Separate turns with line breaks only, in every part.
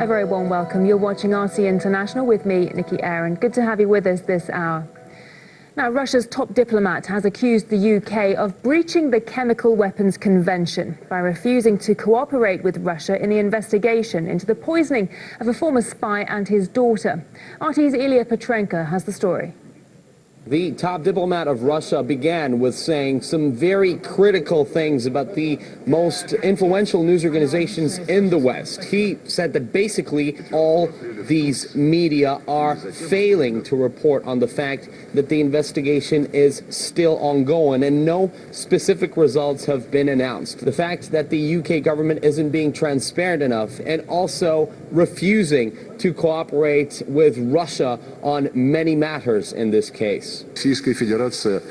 A very warm welcome. You're watching RC International with me, Nikki Aaron. Good to have you with us this hour. Now, Russia's top diplomat has accused the UK of breaching the Chemical Weapons Convention by refusing to cooperate with Russia in the investigation into the poisoning of a former spy and his daughter. RT's Ilya Petrenko has the story.
The top diplomat of Russia began with saying some very critical things about the most influential news organizations in the West. He said that basically all these media are failing to report on the fact that the investigation is still ongoing and no specific results have been announced. The fact that the UK government isn't being transparent enough and also refusing to cooperate with Russia on many matters in this case.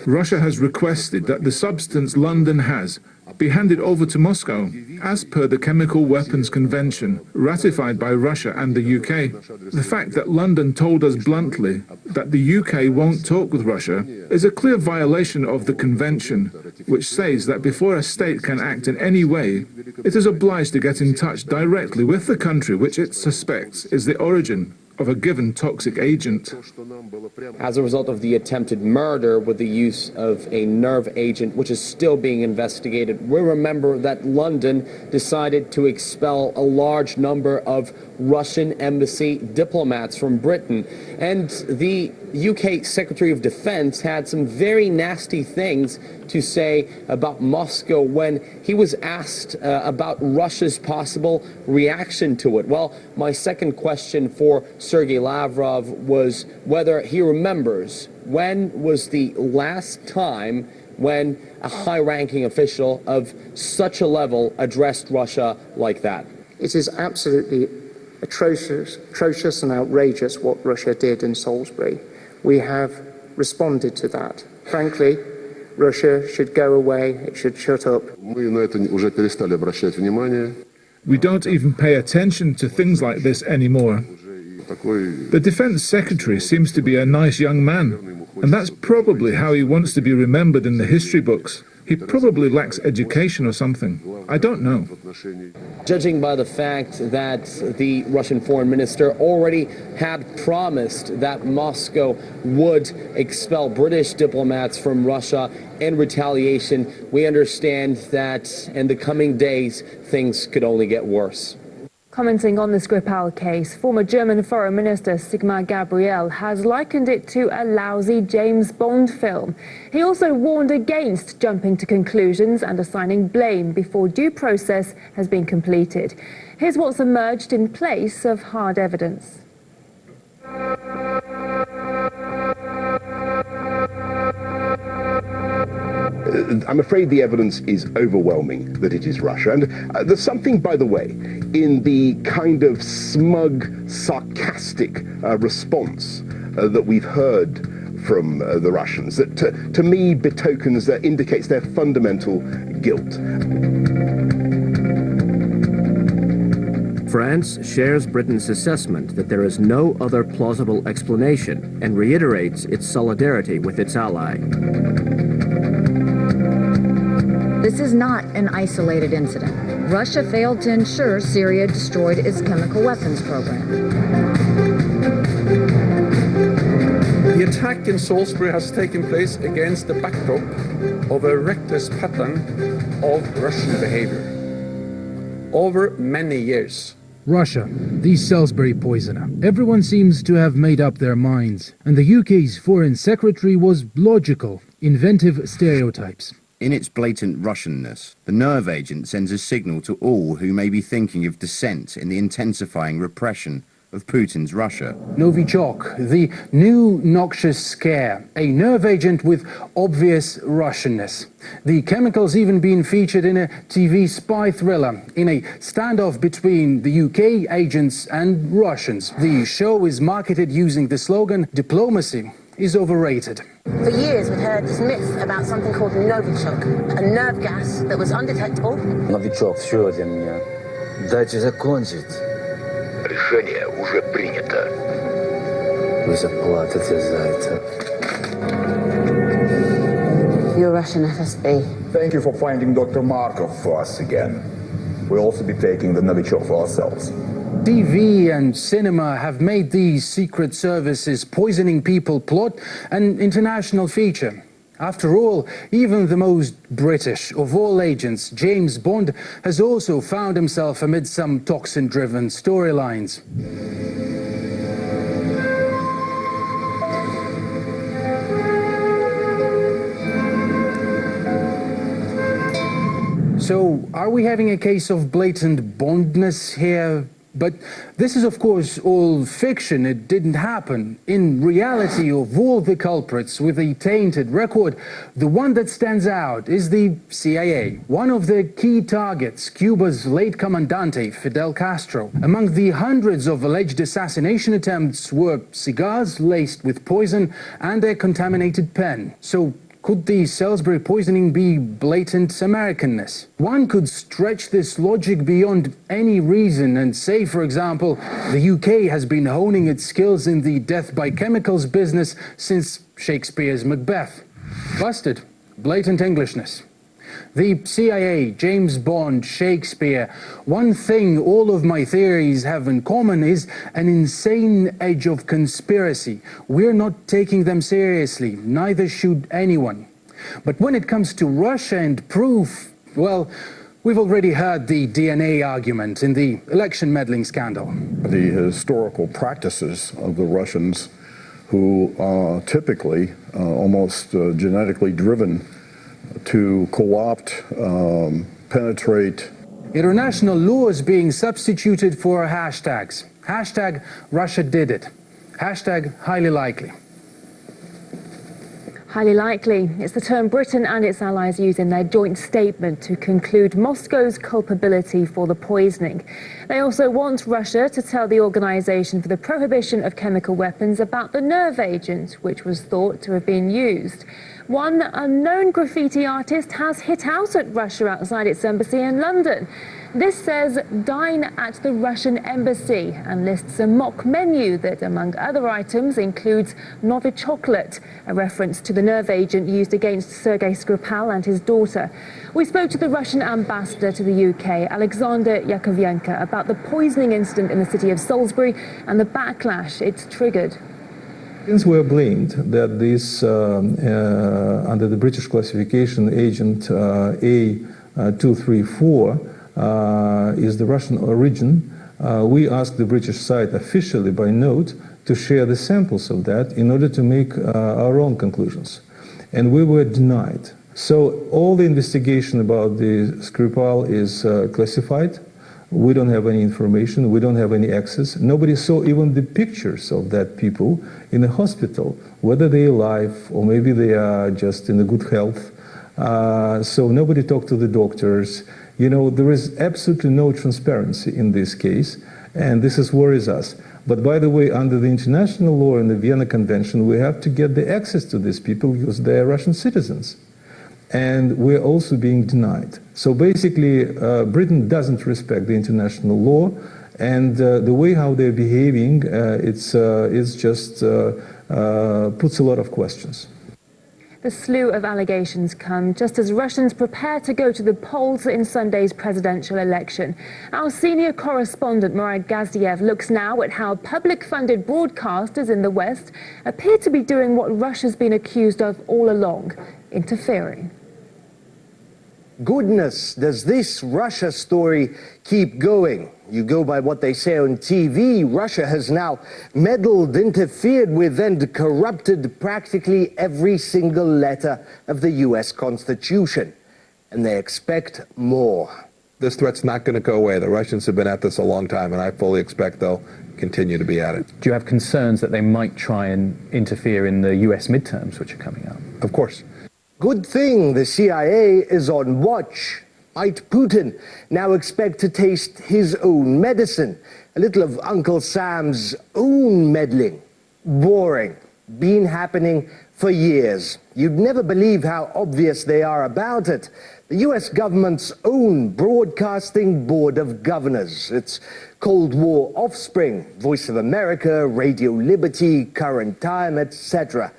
Russia has requested that the substance London has be handed over to Moscow, as per the Chemical Weapons Convention ratified by Russia and the UK. The fact that London told us bluntly that the UK won't talk with Russia is a clear violation of the convention, which says that before a state can act in any way, it is obliged to get in touch directly with the country which it suspects is the origin of a given toxic agent.
As a result of the attempted murder with the use of a nerve agent, which is still being investigated, we remember that London decided to expel a large number of Russian embassy diplomats from Britain. And the UK Secretary of Defense had some very nasty things to say about Moscow when he was asked about Russia's possible reaction to it. Well, my second question for Sergei Lavrov was whether he remembers when was the last time when a high-ranking official of such a level addressed Russia like that.
It is absolutely atrocious and outrageous what Russia did in Salisbury. We have responded to that. Frankly, Russia should go away, it should shut up.
We don't even pay attention to things like this anymore. The Defense Secretary seems to be a nice young man, and that's probably how he wants to be remembered in the history books. He probably lacks education or something. I don't know.
Judging by the fact that the Russian foreign minister already had promised that Moscow would expel British diplomats from Russia in retaliation, we understand that in the coming days, things could only get worse.
Commenting on the Skripal case, former German Foreign Minister Sigmar Gabriel has likened it to a lousy James Bond film. He also warned against jumping to conclusions and assigning blame before due process has been completed. Here's what's emerged in place of hard evidence.
I'm afraid the evidence is overwhelming that it is Russia. And there's something, by the way, in the kind of smug, sarcastic response that we've heard from the Russians that, to me, betokens, that indicates their fundamental guilt.
France shares Britain's assessment that there is no other plausible explanation and reiterates its solidarity with its ally.
This is not an isolated incident. Russia failed to ensure Syria destroyed its chemical weapons program.
The attack in Salisbury has taken place against the backdrop of a reckless pattern of Russian behavior over many years.
Russia, the Salisbury poisoner. Everyone seems to have made up their minds, and the UK's Foreign Secretary was logical, inventive stereotypes.
In its blatant Russianness, the nerve agent sends a signal to all who may be thinking of dissent in the intensifying repression of Putin's Russia.
Novichok, the new noxious scare, a nerve agent with obvious Russianness. The chemical's even been featured in a TV spy thriller, in a standoff between the UK agents and Russians. The show is marketed using the slogan, "Diplomacy is overrated."
For years, we've heard this myth about something called Novichok, a nerve gas that was undetectable.
Novichok, все для меня. Дайте закончить.
Решение уже принято.
Вы заплатите за это.
You're Russian FSB.
Thank you for finding Dr. Markov for us again. We'll also be taking the Novichok for ourselves.
TV and cinema have made the Secret Service's poisoning people plot an international feature. After all, even the most British of all agents, James Bond, has also found himself amid some toxin-driven storylines. So, are we having a case of blatant Bondness here? But this is, of course, all fiction. It didn't happen. In reality, of all the culprits with a tainted record, the one that stands out is the CIA. One of the key targets, Cuba's late Comandante, Fidel Castro. Among the hundreds of alleged assassination attempts were cigars laced with poison and a contaminated pen. So, could the Salisbury poisoning be blatant Americanness? One could stretch this logic beyond any reason and say, for example, the UK has been honing its skills in the death by chemicals business since Shakespeare's Macbeth. Busted. Blatant Englishness. The CIA, James Bond, Shakespeare. One thing all of my theories have in common is an insane edge of conspiracy. We're not taking them seriously, neither should anyone. But when it comes to Russia and proof, well, we've already heard the DNA argument in the election meddling scandal.
The historical practices of the Russians, who are typically almost genetically driven to co-opt, penetrate.
International laws being substituted for hashtags. Hashtag Russia did it. Hashtag highly likely.
Highly likely. It's the term Britain and its allies use in their joint statement to conclude Moscow's culpability for the poisoning. They also want Russia to tell the Organization for the Prohibition of Chemical Weapons about the nerve agent, which was thought to have been used. One unknown graffiti artist has hit out at Russia outside its embassy in London. This says, "Dine at the Russian embassy," and lists a mock menu that, among other items, includes Novi chocolate, a reference to the nerve agent used against Sergei Skripal and his daughter. We spoke to the Russian ambassador to the UK, Alexander Yakovenko, about the poisoning incident in the city of Salisbury and the backlash it's triggered.
Since we're blamed that this, under the British classification, agent A234 is the Russian origin, we asked the British side officially by note to share the samples of that in order to make our own conclusions. And we were denied. So all the investigation about the Skripal is classified. We don't have any information. We don't have any access. Nobody saw even the pictures of that people in the hospital, whether they're alive or maybe they are just in a good health. So nobody talked to the doctors. You know, there is absolutely no transparency in this case, and this is worries us. But by the way, under the international law and the Vienna Convention, we have to get the access to these people because they are Russian citizens. And we're also being denied. So basically, Britain doesn't respect the international law, and the way how they're behaving, it's just puts a lot of questions.
The slew of allegations come just as Russians prepare to go to the polls in Sunday's presidential election. Our senior correspondent, Murad Gazdiev, looks now at how public-funded broadcasters in the West appear to be doing what Russia's been accused of all along, interfering.
Goodness, does this Russia story keep going? You go by what they say on TV, Russia has now meddled, interfered with, and corrupted practically every single letter of the US Constitution. And they expect more.
This threat's not going to go away. The Russians have been at this a long time, and I fully expect they'll continue to be at it.
Do you have concerns that they might try and interfere in the US midterms, which are coming up?
Of course.
Good thing the CIA is on watch. Might Putin now expect to taste his own medicine? A little of Uncle Sam's own meddling. Boring. Been happening for years. You'd never believe how obvious they are about it. The US government's own Broadcasting Board of Governors. It's Cold War offspring. Voice of America, Radio Liberty, Current Time, etc.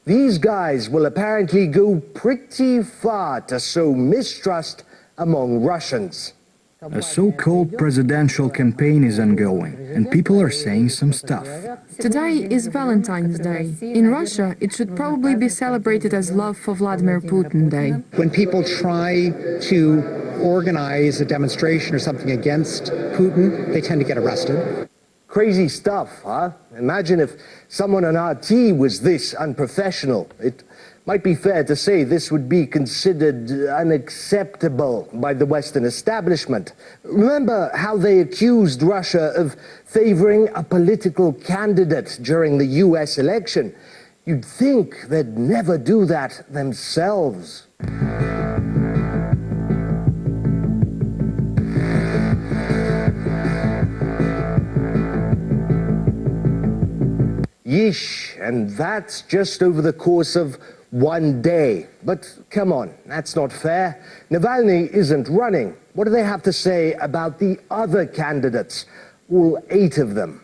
These guys will apparently go pretty far to sow mistrust among Russians.
A so-called presidential campaign is ongoing, and people are saying some stuff.
Today is Valentine's Day. In Russia, it should probably be celebrated as Love for Vladimir Putin Day.
When people try to organize a demonstration or something against Putin, they tend to get arrested.
Crazy stuff, huh? Imagine if someone on RT was this unprofessional. It might be fair to say this would be considered unacceptable by the Western establishment. Remember how they accused Russia of favoring a political candidate during the US election? You'd think they'd never do that themselves. Yeesh, and that's just over the course of one day. But come on, that's not fair. Navalny isn't running. What do they have to say about the other candidates, all 8 of them?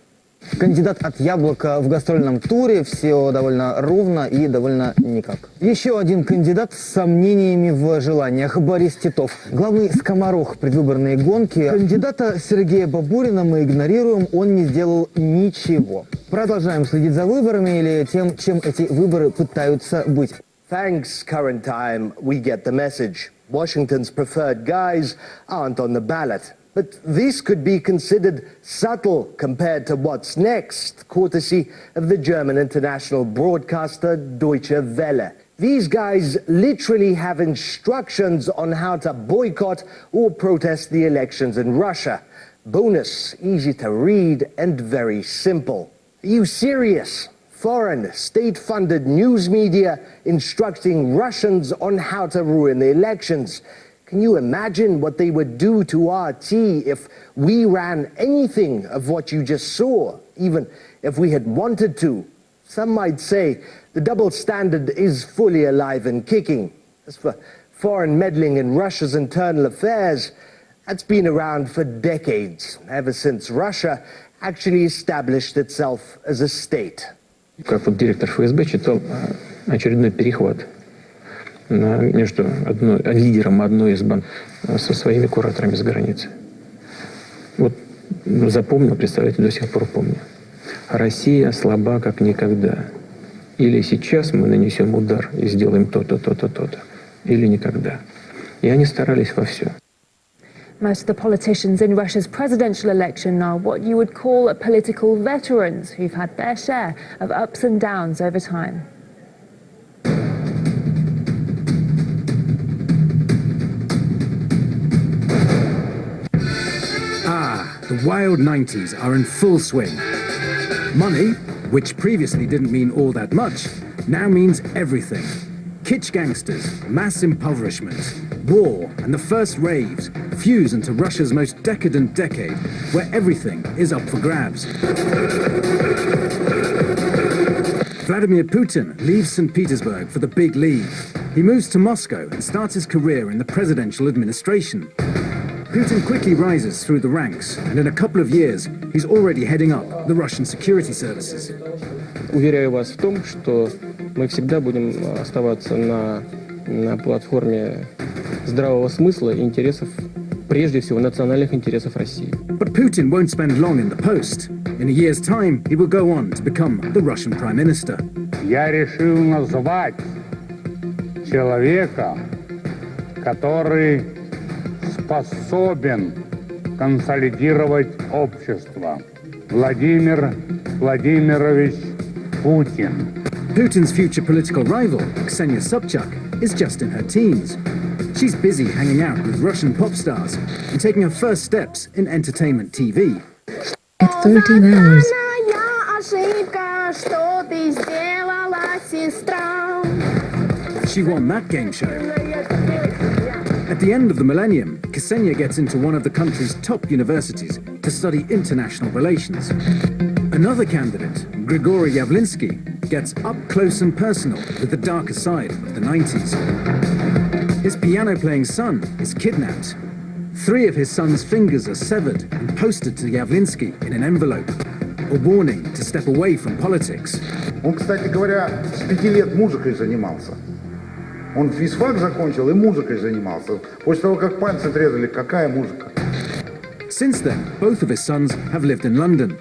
Кандидат от Яблока в гастрольном туре, все довольно ровно и довольно никак. Еще один кандидат с сомнениями в желаниях, Борис Титов. Главный скоморох предвыборной гонки. Кандидата Сергея Бабурина мы игнорируем, он не сделал ничего. Продолжаем следить за выборами или тем, чем эти выборы пытаются быть.
Thanks, current time, we get the message. Washington's preferred guys aren't on the ballot. But this could be considered subtle compared to what's next, courtesy of the German international broadcaster Deutsche Welle. These guys literally have instructions on how to boycott or protest the elections in Russia. Bonus, easy to read and very simple. Are you serious? Foreign, state-funded news media instructing Russians on how to ruin the elections. Can you imagine what they would do to RT if we ran anything of what you just saw, even if we had wanted to? Some might say the double standard is fully alive and kicking. As for foreign meddling in Russia's internal affairs, that's been around for decades, ever since Russia actually established itself as a state.
Как вот директор ФСБ читал очередной перехват между лидером одной из банд со своими кураторами с границы. Вот запомнил, представляете, до сих пор помню. Россия слаба как никогда. Или сейчас мы нанесем удар и сделаем то-то, то-то, то-то. Или никогда. И они старались во все.
Most of the politicians in Russia's presidential election are what you would call political veterans who've had their share of ups and downs over time.
The wild 90s are in full swing. Money, which previously didn't mean all that much, now means everything. Kitsch gangsters, mass impoverishment, war, and the first raves fuse into Russia's most decadent decade, where everything is up for grabs. Vladimir Putin leaves St. Petersburg for the big league. He moves to Moscow and starts his career in the presidential administration. Putin quickly rises through the ranks, and in a couple of years, he's already heading up the Russian security services.
Уверяю вас в том, что мы всегда будем оставаться на платформе здравого смысла и интересов, прежде всего, национальных интересов России.
But Putin won't spend long in the post. In a year's time, he will go on to become the Russian Prime Minister.
Я решил назвать человека, который способен консолидировать общество. Владимир Владимирович Putin.
Putin's future political rival, Ksenia Sobchak, is just in her teens. She's busy hanging out with Russian pop stars and taking her first steps in entertainment TV.
At 13 hours.
She won that game show. At the end of the millennium, Ksenia gets into one of the country's top universities to study international relations. Another candidate, Grigory Yavlinsky, gets up close and personal with the darker side of the 90s. His piano-playing son is kidnapped. 3 of his son's fingers are severed and posted to Yavlinsky in an envelope. A warning to step away from politics.
Он, кстати говоря, с 5 лет музыкой занимался. Он физфак закончил и музыкой занимался. После того, как пальцы отрезали, какая музыка?
Since then, both of his sons have lived in London.